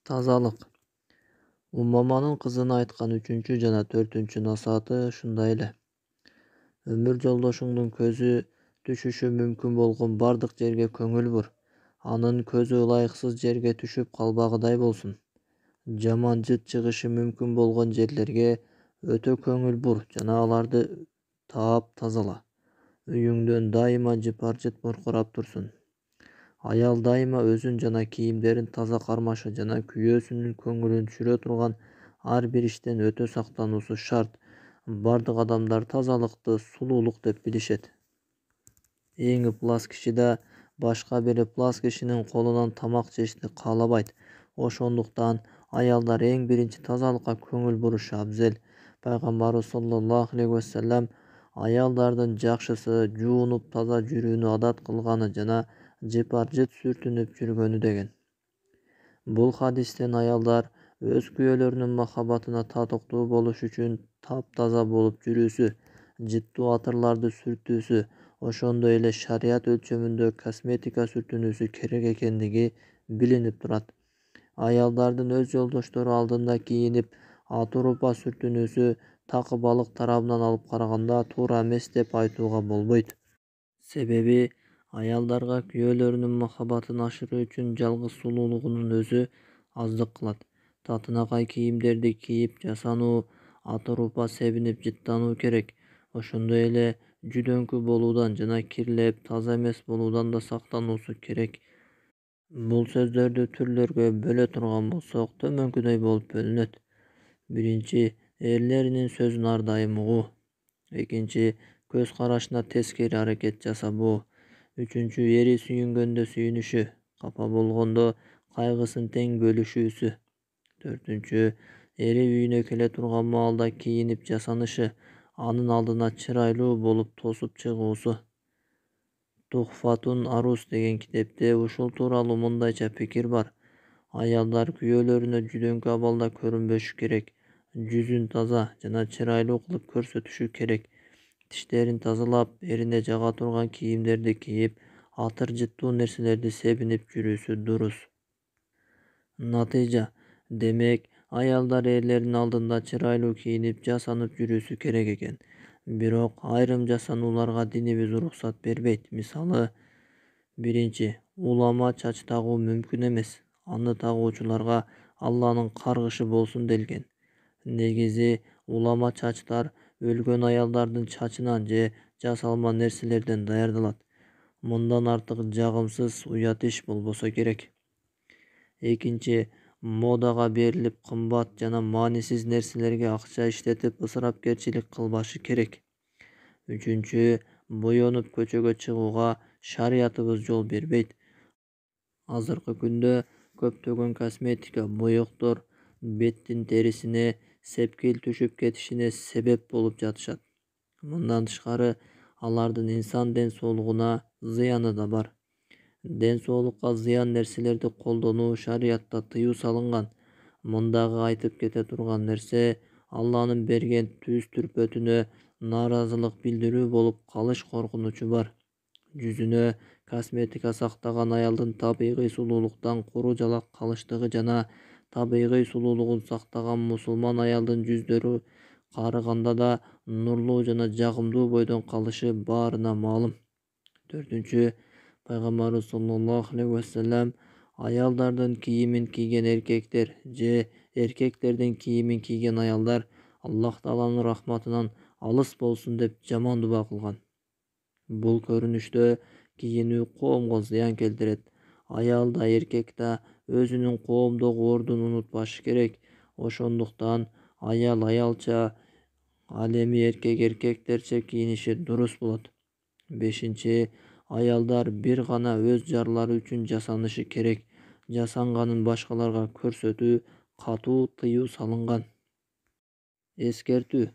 Тазалык. Умаманын кызына айткан 3 жана 4 насааты ушундай эле. Өмүр жолдошуңдун көзү түшүшү мүмкүн болгон бардык жерге көңүл бур. Анын көзү ылайыксыз жерге түшүп калбагыдай болсун. Жаман жыт чыгышы мүмкүн болгон жерлерге өтө көңүл бур жана аларды таап-тазала. Үйүңдөн дайыма жыпар-жыт муркурап турсун. Аял дайыма өзүн жана кийимдерин таза кармашы жана күйөөсүнүн көңүлүн түшүрө турган ар бир иштен өтө сактануусу шарт. Бардык адамдар тазалыкты сулуулук деп билишет. Эң ыплас киши да башка бир ыплас кишинин колунан тамак жешти каалабайт. Ошондуктан аялдар эң биринчи тазалыкка көңүл бурушу абзел. Пайгамбарыбыз саллаллаху алейхи вассалам аялдардын жакшысы жуунуп таза жүрүүнү адат кылганы жана жыпар-жыт сүртүнүп жүргөнү деген. Бул хадистен аялдар өз күйөөлөрүнүн махабатына татыктуу болуш үчүн таптаза болуп жүрүүсү, жыттуу атырларды сүртүүсү, ошондой эле шарият өлчөмүндө косметика сүртүнүүсү керек экендиги билинип турат. Аялдардын өз жолдоштору алдында кийинип атурупа сүртүнүүсү такыбалык тарабынан алып караганда туура эмес деп айтууга болбойт. Себеби аялдарга күйөөлөрүнүн махабатын ашыруу үчүн жалгыз сулуулугунун өзү аздык кылат. Татынакай кийимдерди кийип жасануу, атурупа себинип жыттануу керек. Ошондой эле жүдөңкү болуудан жана кирлеп, таза эмес болуудан да сактануусу керек. Бул сөздөрдү түрлөргө бөлө турган болсок, төмөнкүдөй болуп бөлүнөт. Биринчи, эрлеринин сөзүн ар дайым угуу. Экинчи, көз карашына тескери аракет жасабоо. Үчүнчү, эри сүйүнгөндө сүйүнүшү, капа болгондо кайгысын тең бөлүшүүсү. Төртүнчү, эри үйүнө келе турган маалда кийинип жасанышы, анын алдына чырайлуу болуп тосуп чыгуусу. Тухфатун Арус деген китепте ушул тууралуу мындайча пикир бар. Аялдар күйөөлөрүнө жүдөңкү абалда көрүнбөшү керек. Жүзүн таза жана чырайлуу кылып көрсөтүшү керек. Тиштерин тазалап, эрине жага турган кийимдерди кийип, атыр жыттуу нерселерди себинип жүрүүсү дурус. Натыйжа. Демек, аялдар эрлеринин алдында чырайлуу кийинип, жасанып жүрүүсү керек экен. Бирок айрым жасанууларга динибиз уруксат бербейт. Мисалы, биринчи, улама чач тагуу мүмкүн эмес. Аны тагуучуларга Алланын каргышы болсун делген. Негизи, улама чачтар өлгөн аялдардын чачынан же жасалма нерселерден даярдалат. Мындан артык жагымсыз, уят иш болбосо керек. Экинчи, модага берилип кымбат жана маанисиз нерселерге акча иштетип ысырапкерчилик кылбашы керек. Үчүнчү, боенуп көчөгө чыгууга шариятыбыз жол бербейт. Азыркы күндө көптөгөн косметика, боектор беттин терисине сепкил түшүп кетишине себеп болуп жатышат. Мындан тышкары, алардын инсан ден соолугуна зыяны да бар. Ден соолукка зыян нерселерди колдонуу шариятта тыюу салынган. Мындагы айтып кете турган нерсе Алланын берген түз-түрпөтүнө нааразылык билдирүү болуп калыш коркунучу бар. Жүзүнө косметика сактаган аялдын табигый сулуулуктан куру жалак калыштыгы жана табигый сулуулугун сактаган мусулман аялдын жүздөрү карыганда да нурлуу жана жагымдуу бойдон калышы баарына маалым. Төртүнчү, Пайгамбарыбыз саллаллаху алейхи вассалам аялдардын кийимин кийген эркектер же эркектердин кийимин кийген аялдар Аллах Тааланын рахматынан алыс болсун деп жаман дуба кылган. Бул көрүнүштө кийинүү коомго зыян келтирет. Аял да эркек да өзүнүн коомдогу ордун унутпашы керек. Ошондуктан аял аялча, ал эми эркек эркектерче кийиниши дурус болот. Бешинчи, аялдар бир гана өз жарлары үчүн жасанышы керек. Жасанганын башкаларга көрсөтүү катуу тыюу салынган. Эскертүү.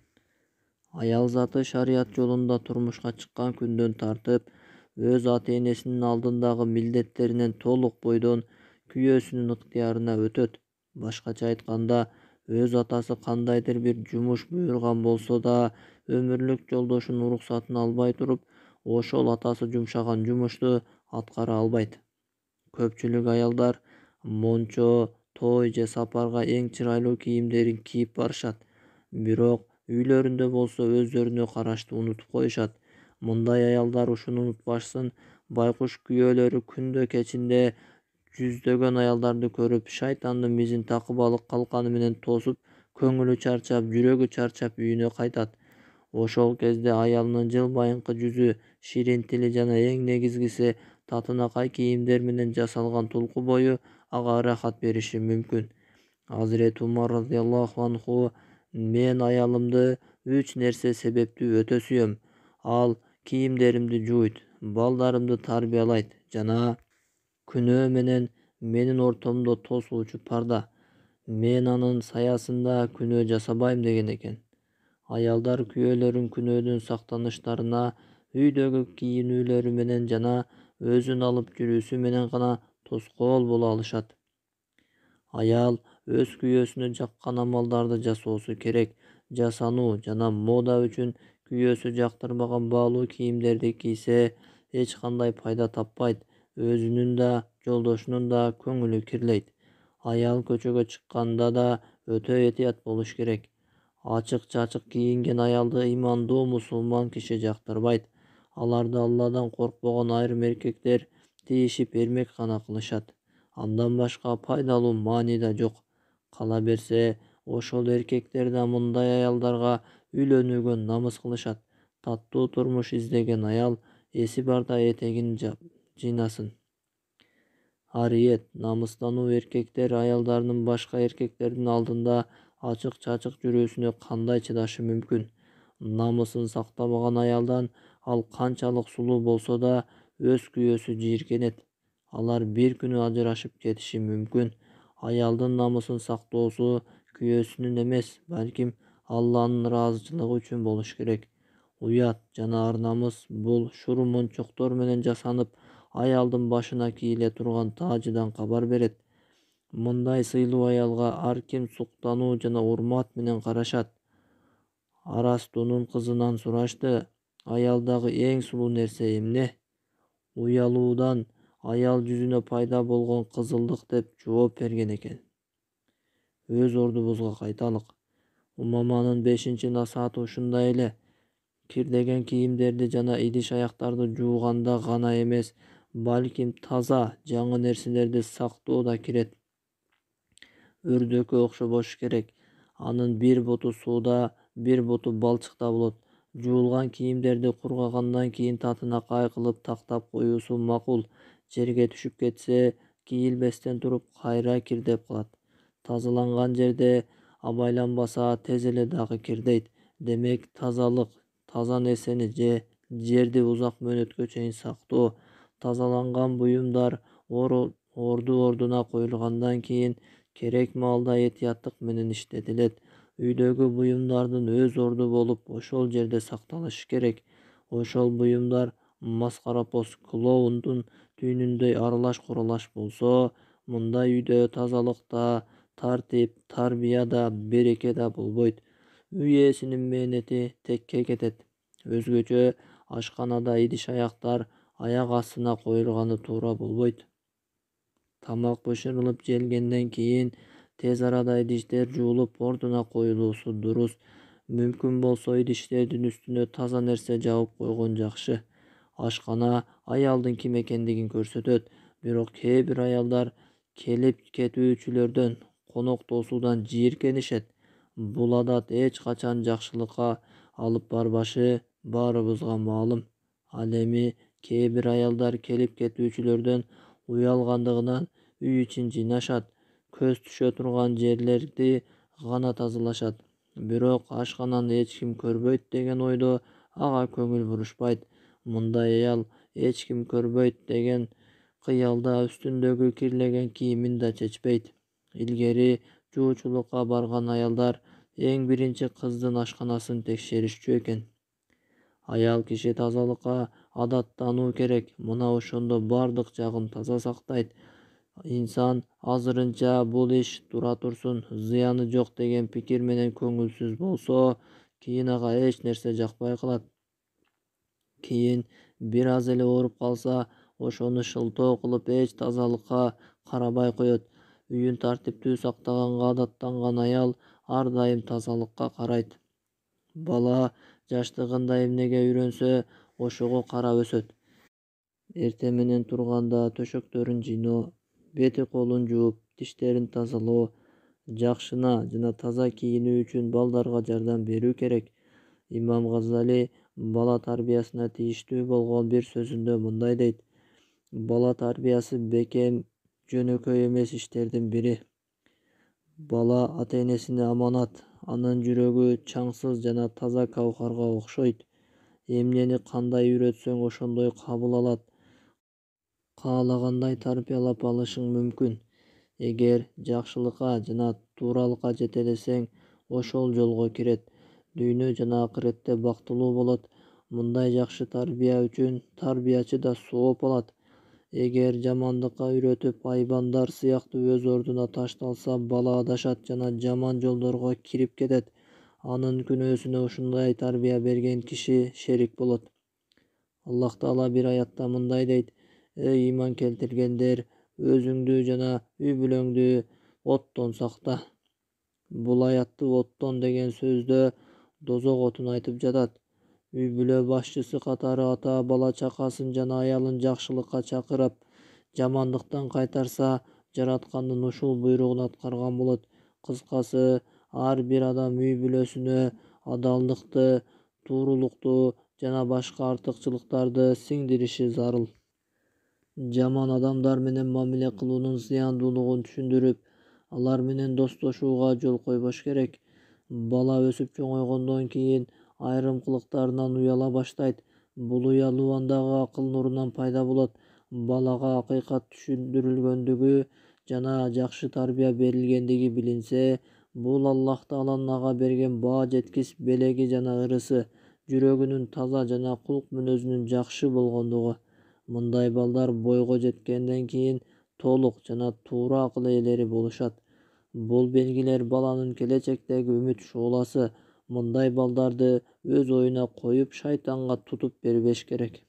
Аял заты шарият жолунда турмушка чыккан күндөн тартып, өз ата-энесинин алдындагы милдеттеринен толук бойдон күйөөсүнүн ыктыярына өтөт. Башкача айтканда, өз атасы кандайдыр бир жумуш буйруган болсо да, өмүрлүк жолдошунун уруксатын албай туруп, ошол атасы жумшаган жумушту аткара албайт. Көпчүлүк аялдар мончо, той же сапарга эң чырайлуу кийимдерин кийип барышат. Бирок үйлөрүндө болсо өздөрүнө караштуу унутуп коюшат. Мындай аялдар ушуну унутпашсын, байкуш күйөөлөрү күндө кечинде жүздөгөн аялдарды көрүп, шайтандын мизин такып алып калканы менен тосуп, көңүлү чарчап, жүрөгү чарчап үйүнө кайтат. Ошол кезде аялынын жылбайыңкы жүзү, ширин тили жана эң негизгиси татынакай кийимдер менен жасалган тулку бою ага ырахат бериши мүмкүн. Азирети Умар радыйаллаху анху: "Мен аялымды 3 нерсе себептүү өтө сүйөм. Ал кийимдеримди жууйт, балдарымды тарбиялайт жана күнөө менен менин ортомдо тосуучу парда. Мен анын саясында күнөө жасабайм" деген экен. Аялдар күйөөлөрүн күнөөдөн сактаныштарына үйдөгү кийинүүлөрү менен жана өзүн алып жүрүүсү менен гана тоскоол боло алышат. Аял өз күйөөсүнө жаккан амалдарды жасоосу керек. Жасануу жана мода үчүн күйөөсү жактырбаган баалуу кийимдерди кийсе эч кандай пайда таппайт, өзүнүн да, жолдошунун да көңүлү кирлейт. Аял көчөгө чыкканда да өтө этият болуш керек. Ачык-чачык кийинген аялды имандуу мусулман киши жактырбайт. Аларды Алладан коркпогон айрым эркектер тийишип эрмек гана кылышат. Андан башка пайдалуу маани да жок. Кала берсе, ошол эркектер да мындай аялдарга үйлөнүүгө намыс кылышат. Таттуу турмуш издеген аял эси барда этегин жыйнасын. Ариет: намыстануу эркектер аялдарынын башка эркектердин алдында ачык-чачык жүрүүсүнө кандай чыдашы мүмкүн? Намысын сактабаган аялдан ал канчалык сулуу болсо да өз күйөөсү жийиркенет. Алар бир күнү ажырашып кетиши мүмкүн. Аялдын намысын сактоосу күйөөсүнүн эмес, балким Алланын ыраазычылыгы үчүн болуш керек. Уят жана ар намыс бул шуру-мончоктор менен жасанып, аялдын башына кийиле турган таажыдан кабар берет. Мындай сыйлуу аялга ар ким суктануу жана урмат менен карашат. Арастунун кызынан сурашты: "Аялдагы эң сулуу нерсе эмне?" "Уялуудан аял жүзүнө пайда болгон кызылдык" деп жооп берген экен. Өз ордубузга кайталык. Умаманын 5-насааты ушундай эле: кирдеген кийимдерди жана идиш-аяктарды жууганда гана эмес, балким таза, жаңы нерселерди сактоо да кирет. Өрдөккө окшобош керек. Анын бир буту сууда, бир буту балчыкта болот. Жуулган кийимдерди кургагандан кийин татынакай кылып тактап коюусу макул. Жерге түшүп кетсе, кийилбестен туруп кайра кирдеп калат. Тазаланган жерде абайланбаса тез эле дагы кирдейт. Демек, тазалык, таза нерсени же жерди узак мөөнөткө чейин сактоо. Тазаланган буюмдар орду-ордуна коюлгандан кийин керек маалда этияттык менен иштетилет. Үйдөгү буюмдардын өз орду болуп, ошол жерде сакталышы керек. Ошол буюмдар маскарапоз клоундун түйүнүндөй аралаш-куралаш болсо, мында үйдө тазалык да, тартип, тарбия да, береке да болбойт. Үй ээсинин мээнети текке кетет. Өзгөчө ашканада идиш-аяктар аяк астына коюлганы туура болбойт. Тамак бышырылып желгенден кийин тез арада идиштер жуулуп ордуна коюлуусу дурус. Мүмкүн болсо идиштердин үстүнө таза нерсе жабып койгон жакшы. Ашкана аялдын ким экендигин көрсөтөт. Бирок кээ бир аялдар келип кетүүчүлөрдөн, конок тосуудан жийиркенишет. Бул адат эч качан жакшылыкка алып барбашы баарыбызга маалым. Ал эми кээ бир аялдар келип кетүүчүлөрдөн уялгандыгынан үй ичин жыйнашат, көз түшө турган жерлерди гана тазалашат. Бирок ашкананы эч ким көрбөйт деген ойдо ага көңүл бурушпайт. Мындай аял эч ким көрбөйт деген кыялда үстүндөгү кирлеген кийимин да чечпейт. Илгери жуучулукка барган аялдар эң биринчи кыздын ашканасын текшеришчү экен. Аял киши тазалыкка адаттануу керек. Мына ошондо бардык жагын таза сактайт. Инсан азырынча бул иш тура турсун, зыяны жок деген пикир менен көңүлсүз болсо, кийин ага эч нерсе жакпай калат. Кийин бир аз эле ооруп калса, ошону шылтоо кылып эч тазалыкка карабай коет. үйүн тартиптүү сактаганга адаттанган аял ар дайым тазалыкка карайт. Бала жаштыгында эмнеге үйрөнсө, ошого карап өсөт. Эртең менен турганда төшөктөрүн жыйноо, бети колун жууп, тиштерин тазалоо, жакшына жана таза кийинүү үчүн балдарга жардам берүү керек. Имам Газали бала тарбиясына тийиштүү болгон бир сөзүндө мындай дейт: бала тарбиясы бекем, жөнөкөй эмес иштердин бири. Бала ата-энесине аманат, анын жүрөгү чаңсыз жана таза каукарга окшойт. Эмнени кандай үйрөтсөң ошондой кабыл алат, каалагандай тарбиялап алышың мүмкүн. Эгер жакшылыкка жана тууралыкка жетелесең, ошол жолго кирет, дүйнө жана акыретте бактылуу болот. Мындай жакшы тарбия үчүн тарбиячы да сооп алат. Эгер жамандыкка үйрөтүп, айбандар сыяктуу өз ордуна ташталса, бала адашат жана жаман жолдорго кирип кетет. Анын күнөөсүнө ушундай тарбия берген киши шерик болот. Аллах Таала бир аятта мындай дейт: эй ыйман келтиргендер, өзүңдү жана үй бүлөңдү оттон сакта. Бул аятты оттон деген сөздө дозок отун айтып жатат. Үй бүлө башчысы катары ата бала чакасын жана аялын жакшылыкка чакырып, жамандыктан кайтарса, жараткандын ушул буйругун аткарган болот. Кыскасы, ар бир адам үй бүлөсүнө адалдыкты, туурулукту жана башка артыкчылыктарды сиңдириши зарыл. Жаман адамдар менен мамиле кылуунун зыяндуулугун түшүндүрүп, алар менен достошууга жол койбош керек. Бала өсүп чоңойгондон кийин айрым кылыктарынан уяла баштайт. Бул уялуу андагы акыл нурунан пайда болот. Балага акыйкат түшүндүрүлгөндүгү жана жакшы тарбия берилгендиги билинсе, бул Аллах Тааланын ага берген баа жеткис белеги жана ырысы, жүрөгүнүн таза жана кулк мүнөзүнүн жакшы болгондугу. Мындай балдар бойго жеткенден кийин толук жана туура акыл ээлери болушат. Бул белгилер баланын келечектеги үмүт шооласы. Мындай балдарды өз оюна коюп, шайтанга тутуп бербеш керек.